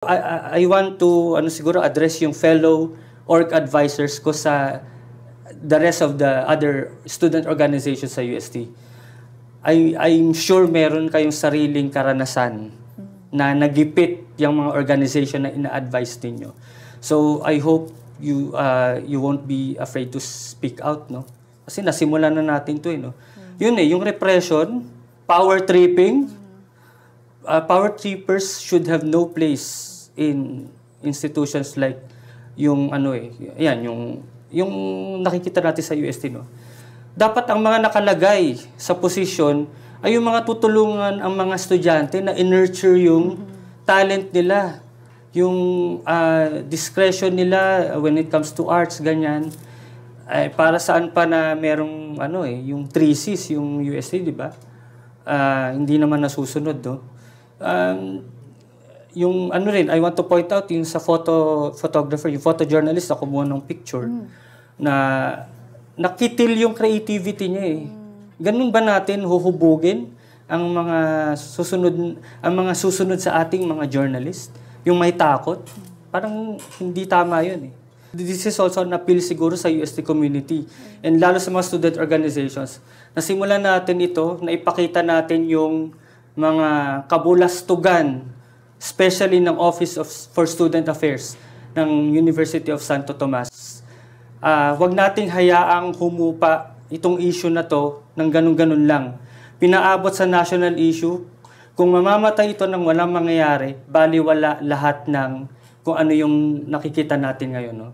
I want to siguro address yung fellow org advisors ko sa the rest of the other student organizations sa UST. I'm sure meron kayong sariling karanasan na nagipit yung mga organization na ina-advise ninyo. So I hope you won't be afraid to speak out, no? Kasi nasimulan na natin 'to, no. Yun yung repression, power tripping. Power trippers should have no place in institutions like yung yung nakikita natin sa UST, no. Dapat ang mga nakalagay sa posisyon ay yung mga tutulungan ang mga estudyante na i-nurture yung talent nila, yung discretion nila when it comes to arts, ganyan. Para saan pa na merong yung 3Cs, yung UST, di ba? Hindi naman nasusunod, no? Yung rin, I want to point out yung sa photographer, yung photojournalist na kumuha ng picture na nakitil yung creativity niya eh. Ganun ba natin huhubugin ang mga susunod sa ating mga journalist? Yung may takot? Parang hindi tama yun eh. This is also an appeal siguro sa UST community and lalo sa mga student organizations. Nasimulan natin ito, na ipakita natin yung mga kabulastugan, especially ng Office for Student Affairs ng University of Santo Tomas. Huwag nating hayaang humupa itong issue na to ng ganun-ganun lang. Pinaabot sa national issue, kung mamamatay ito ng walang mangyayari, baliwala lahat ng kung ano yung nakikita natin ngayon, no?